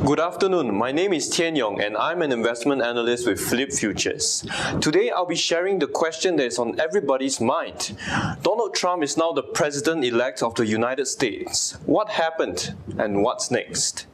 Good afternoon, my name is Tian Yong and I'm an investment analyst with Phillip Futures. Today I'll be sharing the question that is on everybody's mind. Donald Trump is now the president-elect of the United States. What happened and what's next?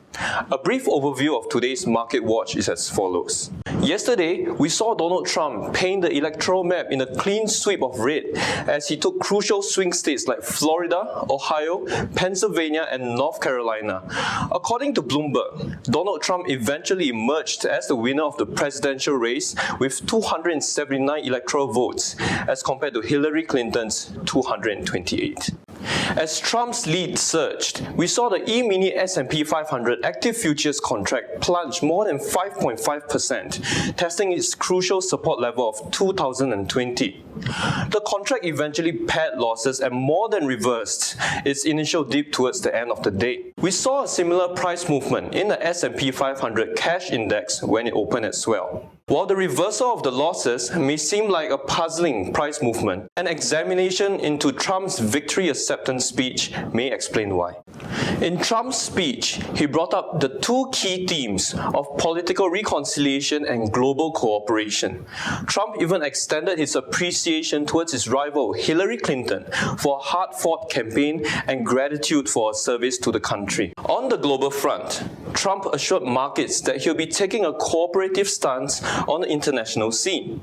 A brief overview of today's market watch is as follows. Yesterday, we saw Donald Trump paint the electoral map in a clean sweep of red as he took crucial swing states like Florida, Ohio, Pennsylvania, and North Carolina. According to Bloomberg, Donald Trump eventually emerged as the winner of the presidential race with 279 electoral votes as compared to Hillary Clinton's 228. As Trump's lead surged, we saw the E-mini S&P 500 active futures contract plunge more than 5.5%, testing its crucial support level of 2020. The contract eventually pared losses and more than reversed its initial dip towards the end of the day. We saw a similar price movement in the S&P 500 cash index when it opened as well. While the reversal of the losses may seem like a puzzling price movement, an examination into Trump's victory acceptance speech may explain why. In Trump's speech, he brought up the two key themes of political reconciliation and global cooperation. Trump even extended his appreciation towards his rival Hillary Clinton for a hard-fought campaign and gratitude for her service to the country. On the global front, Trump assured markets that he'll be taking a cooperative stance on the international scene.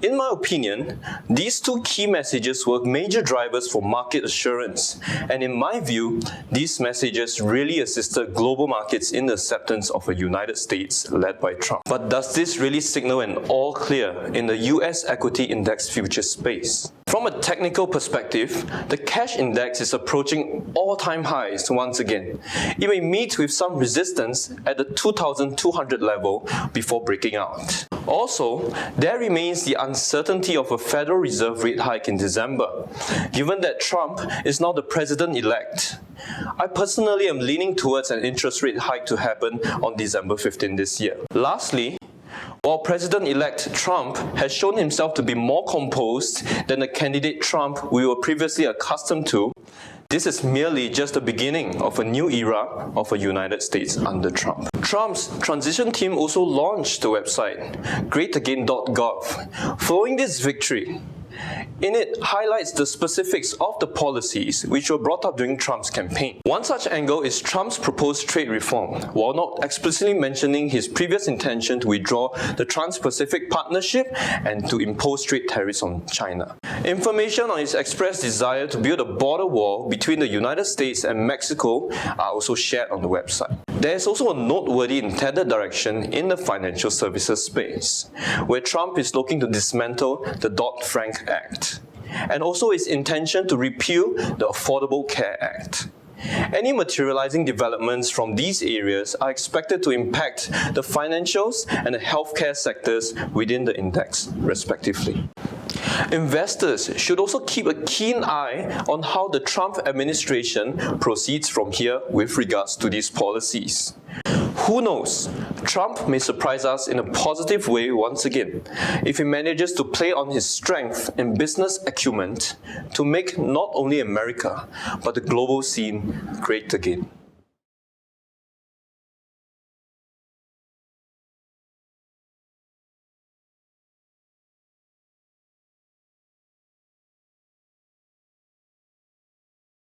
In my opinion, these two key messages were major drivers for market assurance, and in my view, these messages really assisted global markets in the acceptance of a United States led by Trump. But does this really signal an all clear in the US equity index future space? From a technical perspective, the cash index is approaching all-time highs once again. It may meet with some resistance at the 2,200 level before breaking out. Also, there remains the uncertainty of a Federal Reserve rate hike in December. Given that Trump is now the president-elect, I personally am leaning towards an interest rate hike to happen on December 15 this year. Lastly, while President-elect Trump has shown himself to be more composed than the candidate Trump we were previously accustomed to, this is merely just the beginning of a new era of a United States under Trump. Trump's transition team also launched the website, greatagain.gov. Following this victory, in it highlights the specifics of the policies which were brought up during Trump's campaign. One such angle is Trump's proposed trade reform, while not explicitly mentioning his previous intention to withdraw the Trans-Pacific Partnership and to impose trade tariffs on China. Information on his expressed desire to build a border wall between the United States and Mexico are also shared on the website. There is also a noteworthy intended direction in the financial services space, where Trump is looking to dismantle the Dodd-Frank Act, and also his intention to repeal the Affordable Care Act. Any materializing developments from these areas are expected to impact the financials and the healthcare sectors within the index, respectively. Investors should also keep a keen eye on how the Trump administration proceeds from here with regards to these policies. Who knows? Trump may surprise us in a positive way once again if he manages to play on his strength and business acumen to make not only America but the global scene great again.